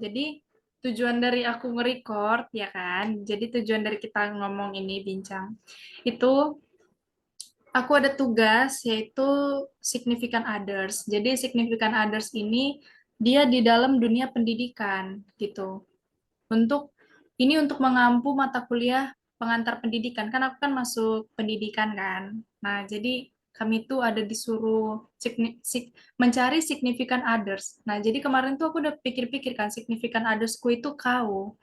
Jadi tujuan dari aku nge-record ya kan. Jadi tujuan dari kita ngomong ini bincang itu aku ada tugas yaitu significant others. Jadi significant others ini dia di dalam dunia pendidikan gitu. Untuk ini untuk mengampu mata kuliah pengantar pendidikan. Kan aku kan masuk pendidikan kan. Nah, jadi kami tuh ada disuruh mencari significant others. Nah, jadi kemarin tuh aku udah pikir-pikir kan significant othersku itu kau.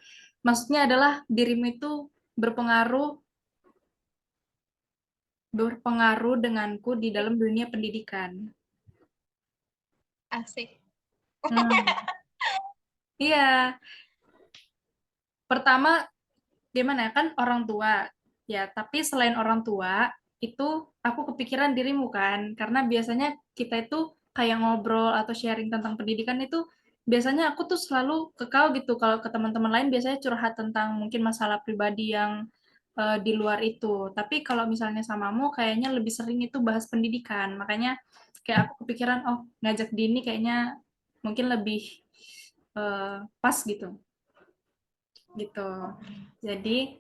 Maksudnya adalah dirimu itu berpengaruh berpengaruh denganku di dalam dunia pendidikan. Asik. Hmm, iya. Pertama, gimana ya kan orang tua ya, tapi selain orang tua itu aku kepikiran dirimu kan, karena biasanya kita itu kayak ngobrol atau sharing tentang pendidikan itu biasanya aku tuh selalu ke kau gitu, kalau ke teman-teman lain biasanya curhat tentang mungkin masalah pribadi yang di luar itu, tapi kalau misalnya samamu kayaknya lebih sering itu bahas pendidikan, makanya kayak aku kepikiran oh ngajak Dini kayaknya mungkin lebih pas gitu gitu. Jadi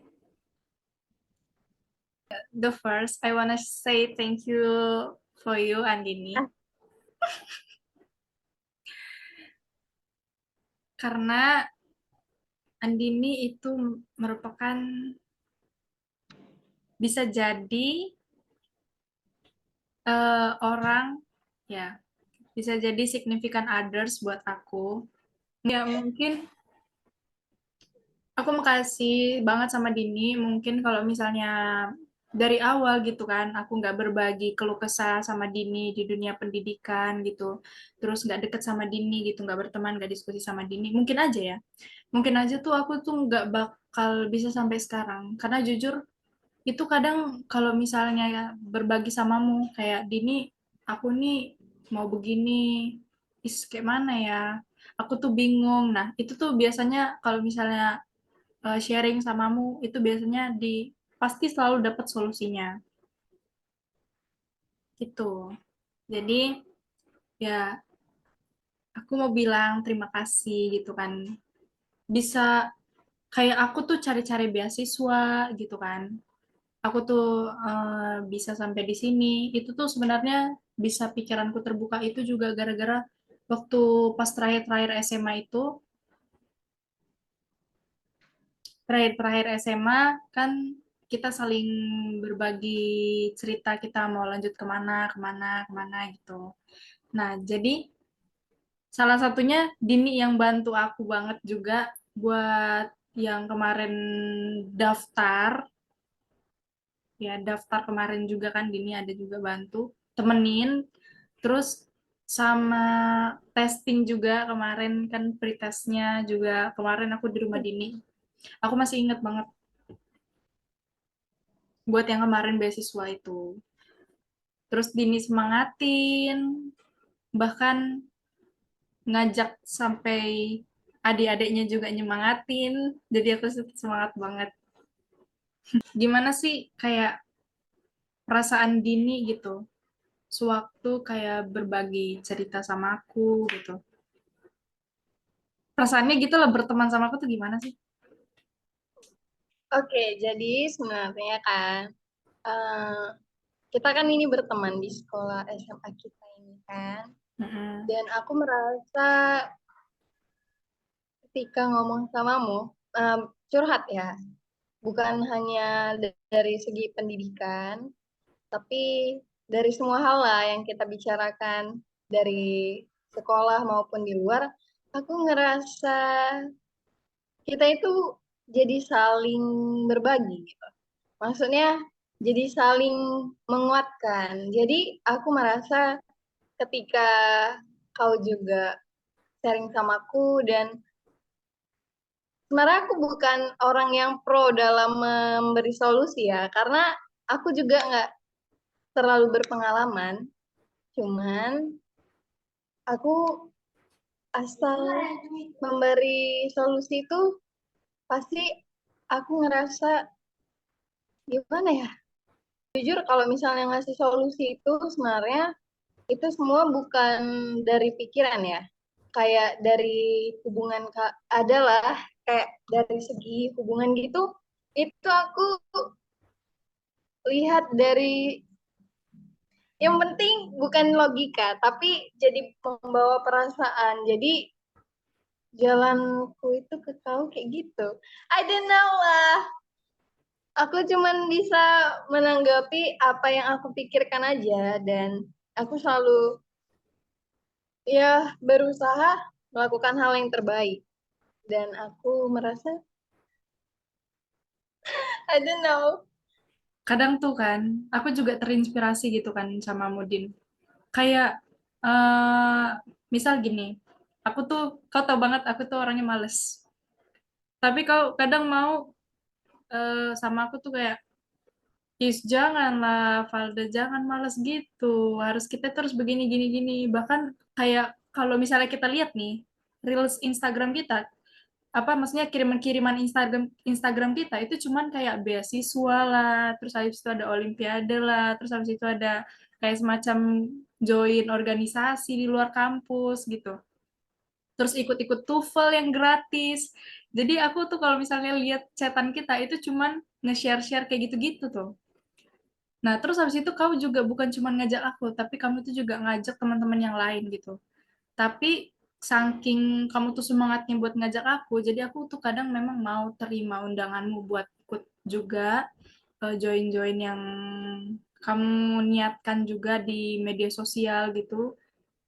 the first, I wanna say thank you for you, Andini, Ah, karena Andini itu merupakan bisa jadi orang ya, bisa jadi significant others buat aku. Ya mungkin aku makasih banget sama Dini. Mungkin kalau misalnya dari awal gitu kan, aku nggak berbagi keluh kesah sama Dini di dunia pendidikan gitu. Terus nggak deket sama Dini gitu, nggak berteman, nggak diskusi sama Dini. Mungkin aja ya. Mungkin aja tuh aku tuh nggak bakal bisa sampai sekarang. Karena jujur, itu kadang kalau misalnya ya berbagi samamu, kayak Dini, aku nih mau begini, kayak mana ya? Aku tuh bingung. Nah, itu tuh biasanya kalau misalnya sharing samamu itu biasanya pasti selalu dapat solusinya gitu. Jadi ya aku mau bilang terima kasih gitu kan. Bisa kayak aku tuh cari-cari beasiswa gitu kan. Aku tuh bisa sampai di sini. Itu tuh sebenarnya bisa pikiranku terbuka itu juga gara-gara waktu pas terakhir-terakhir SMA itu, terakhir-terakhir SMA kan kita saling berbagi cerita kita mau lanjut kemana, kemana, kemana gitu. Nah, jadi salah satunya Dini yang bantu aku banget juga buat yang kemarin daftar, ya daftar kemarin juga kan Dini ada juga bantu, temenin, terus sama testing juga kemarin kan pretestnya juga kemarin aku di rumah Dini. Aku masih inget banget buat yang kemarin beasiswa itu. Terus Dini semangatin, bahkan ngajak sampai adik-adiknya juga nyemangatin. Jadi aku semangat banget. Gimana sih kayak perasaan Dini gitu, sewaktu kayak berbagi cerita sama aku gitu. Perasaannya gitu lah berteman sama aku tuh gimana sih? Oke, jadi sebenarnya kan eh, kita kan ini berteman di sekolah SMA kita ini kan. Mm-mm. Dan aku merasa ketika ngomong samamu, curhat ya, bukan hanya dari segi pendidikan, tapi dari semua hal lah yang kita bicarakan dari sekolah maupun di luar, aku ngerasa kita itu jadi saling berbagi gitu. Maksudnya jadi saling menguatkan. Jadi aku merasa ketika kau juga sharing sama aku dan sebenarnya aku bukan orang yang pro dalam memberi solusi ya, karena aku juga nggak terlalu berpengalaman. Cuman aku asal memberi solusi itu pasti aku ngerasa gimana ya? Jujur kalau misalnya ngasih solusi itu sebenarnya itu semua bukan dari pikiran ya. kayak dari hubungan adalah kayak dari segi hubungan gitu, itu aku lihat dari yang penting bukan logika, tapi jadi membawa perasaan. Jadi jalanku itu ke kau kayak gitu. I don't know lah. Aku cuman bisa menanggapi apa yang aku pikirkan aja dan aku selalu ya berusaha melakukan hal yang terbaik. Dan aku merasa I don't know. Kadang tuh kan, aku juga terinspirasi gitu kan sama Mudin. Kayak, eh misal gini, aku tuh, kau tau banget aku tuh orangnya males. Tapi kau kadang mau sama aku tuh kayak, Is, janganlah, Valda, jangan males gitu. Harus kita terus begini, gini, gini. Bahkan kayak kalau misalnya kita lihat nih, Reels Instagram kita, apa maksudnya kiriman-kiriman Instagram Instagram kita itu cuman kayak beasiswa lah, terus habis itu ada olimpiade lah, terus habis itu ada kayak semacam join organisasi di luar kampus gitu. Terus ikut-ikut TOEFL yang gratis. Jadi aku tuh kalau misalnya lihat chatan kita itu cuman nge-share-share kayak gitu-gitu tuh. Nah, terus habis itu kamu juga bukan cuma ngajak aku, tapi kamu tuh juga ngajak teman-teman yang lain gitu. Tapi saking kamu tuh semangatnya buat ngajak aku, jadi aku tuh kadang memang mau terima undanganmu buat ikut juga join-join yang kamu niatkan juga di media sosial gitu.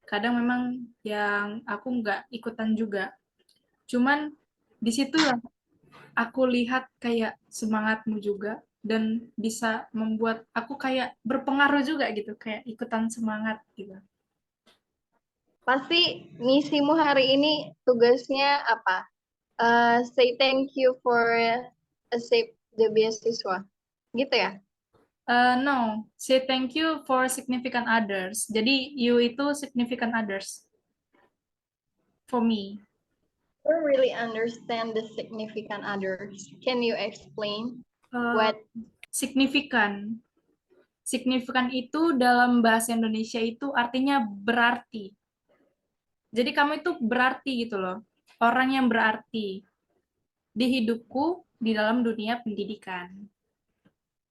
Kadang memang yang aku nggak ikutan juga. Cuman di situ lah aku lihat kayak semangatmu juga dan bisa membuat aku kayak berpengaruh juga gitu, kayak ikutan semangat gitu. Pasti misimu hari ini tugasnya apa? Say thank you for accept the beasiswa. Gitu ya? No, say thank you for significant others. Jadi you itu significant others for me. I don't really understand the significant others. Can you explain Eh, what? signifikan. Signifikan itu dalam bahasa Indonesia itu artinya berarti. Jadi kamu itu berarti gitu loh. Orang yang berarti di hidupku di dalam dunia pendidikan.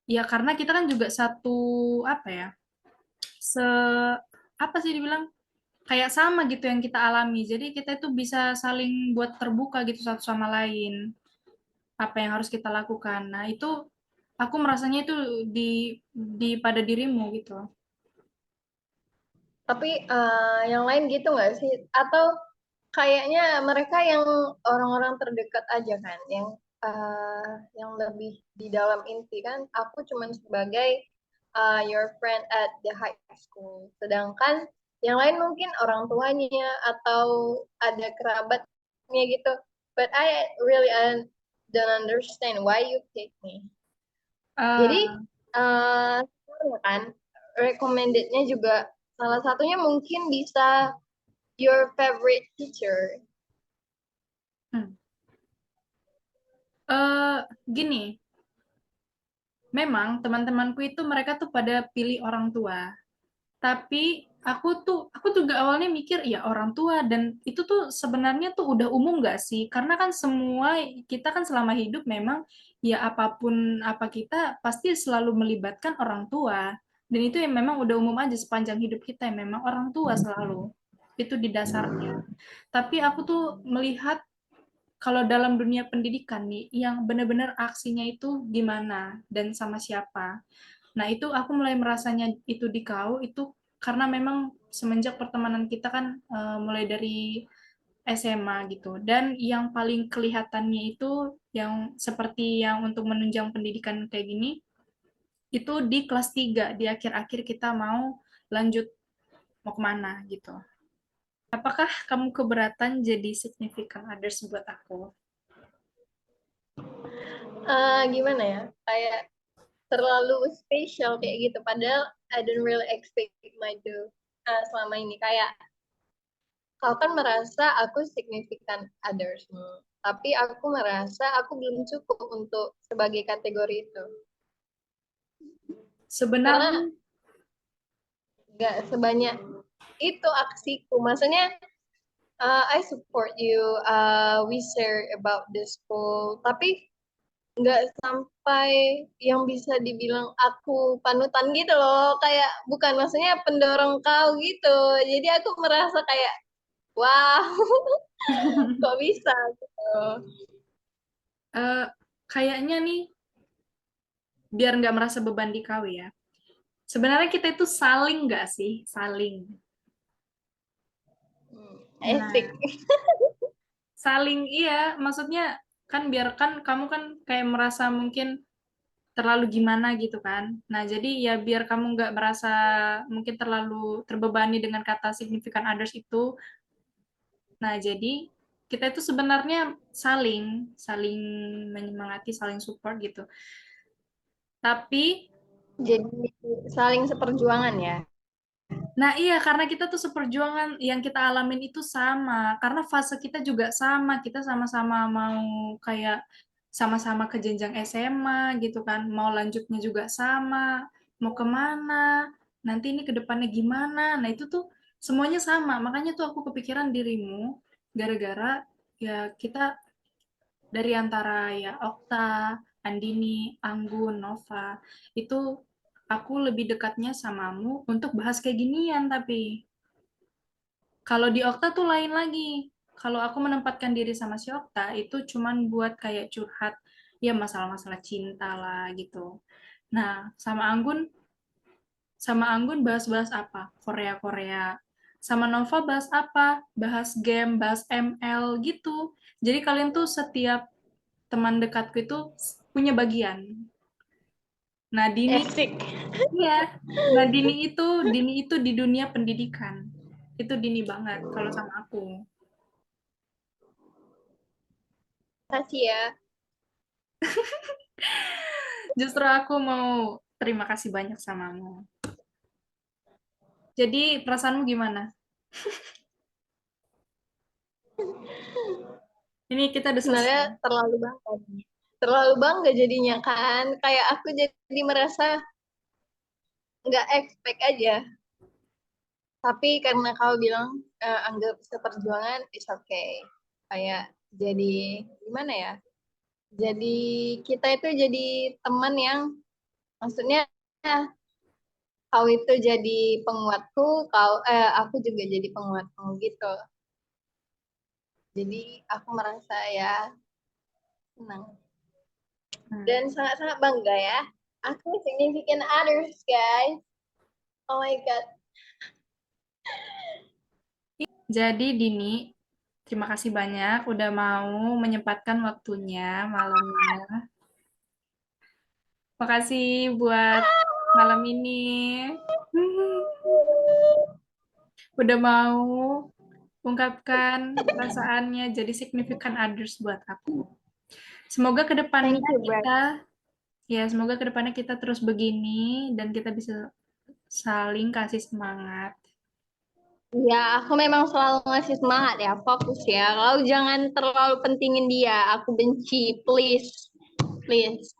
Ya karena kita kan juga satu apa ya? Se apa sih dibilang kayak sama gitu yang kita alami. Jadi kita itu bisa saling buat terbuka gitu satu sama lain. Apa yang harus kita lakukan. Nah, itu aku merasanya itu di pada dirimu gitu. Tapi yang lain gitu nggak sih? Atau kayaknya mereka yang orang-orang terdekat aja kan, yang lebih di dalam inti kan. Aku cuman sebagai your friend at the high school. Sedangkan yang lain mungkin orang tuanya atau ada kerabatnya gitu. But I really don't understand why you pick me. Jadi Eh, kan recommendednya juga salah satunya mungkin bisa your favorite teacher. hmm. Gini, memang teman-temanku itu mereka tuh pada pilih orang tua. Tapi aku juga awalnya mikir ya orang tua dan itu tuh sebenarnya tuh udah umum nggak sih? Karena kan semua kita kan selama hidup memang ya apapun apa kita pasti selalu melibatkan orang tua. Dan itu yang memang udah umum aja sepanjang hidup kita yang memang orang tua selalu. Itu di dasarnya. Tapi aku tuh melihat kalau dalam dunia pendidikan nih yang benar-benar aksinya itu gimana dan sama siapa. Nah, itu aku mulai merasanya itu di kau itu karena memang semenjak pertemanan kita kan mulai dari SMA gitu. Dan yang paling kelihatannya itu yang seperti yang untuk menunjang pendidikan kayak gini, itu di kelas 3 di akhir-akhir kita mau lanjut mau kemana gitu. Apakah kamu keberatan jadi significant others buat aku? Gimana ya? Kayak terlalu spesial kayak gitu. Padahal I don't really expect my do selama ini. Kayak kau kan merasa aku significant others. Tapi aku merasa aku belum cukup untuk sebagai kategori itu. Sebenarnya Karena nggak sebanyak itu aksiku. Maksudnya I support you. We share about the school. Tapi nggak sampai yang bisa dibilang aku panutan gitu loh. Kayak bukan maksudnya pendorong kau gitu. Jadi aku merasa kayak, wow, kok bisa gitu. Eh, Kayaknya nih, biar nggak merasa beban di kau ya. Sebenarnya kita itu saling nggak sih? Saling. Asik. Nah, saling iya, maksudnya kan biarkan kamu kan kayak merasa mungkin terlalu gimana gitu kan. Nah, jadi ya biar kamu nggak merasa mungkin terlalu terbebani dengan kata significant others itu. Nah, jadi kita itu sebenarnya saling, saling menyemangati, saling support gitu. Tapi, Jadi saling seperjuangan ya. nah iya karena kita tuh seperjuangan yang kita alamin itu sama. Karena fase kita juga sama. Kita sama-sama mau kayak sama-sama ke jenjang SMA gitu kan. Mau lanjutnya juga sama. Mau kemana. Nanti ini ke depannya gimana. Nah itu tuh semuanya sama. Makanya tuh aku kepikiran dirimu. Gara-gara ya kita dari antara ya Okta, Andini, Anggun, Nova. Itu aku lebih dekatnya samamu untuk bahas kayak ginian tapi kalau di Okta tuh lain lagi. Kalau aku menempatkan diri sama si Okta itu cuman buat kayak curhat ya masalah-masalah cinta lah gitu. Nah, sama Anggun bahas-bahas apa? Korea-Korea. Sama Nova bahas apa? Bahas game, bahas ML gitu. Jadi kalian tuh setiap teman dekatku itu punya bagian. Nah, Asik. iya. Nah, Dini itu di dunia pendidikan. Itu Dini banget kalau sama aku. Kasih ya. Justru aku mau terima kasih banyak samamu. Jadi perasaanmu gimana? Ini kita udah Sebenarnya selesai. terlalu bangga. Terlalu bangga jadinya kan. Kayak aku jadi merasa nggak expect aja. Tapi karena kau bilang anggap seperjuangan, it's okay. Kayak jadi gimana ya? Jadi kita itu jadi teman yang maksudnya kau itu jadi penguatku, aku juga jadi penguatmu gitu. Jadi aku merasa ya senang Hmm. dan sangat-sangat bangga ya. Aku significant others guys. Oh my god. Jadi Dini, terima kasih banyak udah mau menyempatkan waktunya malamnya. Makasih buat malam ini. Udah mau ungkapkan perasaannya jadi significant others buat aku. Semoga kedepannya Thank you, Brad. semoga kedepannya kita terus begini dan kita bisa saling kasih semangat. Ya, aku memang selalu ngasih semangat ya, fokus ya. Kau jangan terlalu pentingin dia, aku benci, please. Please.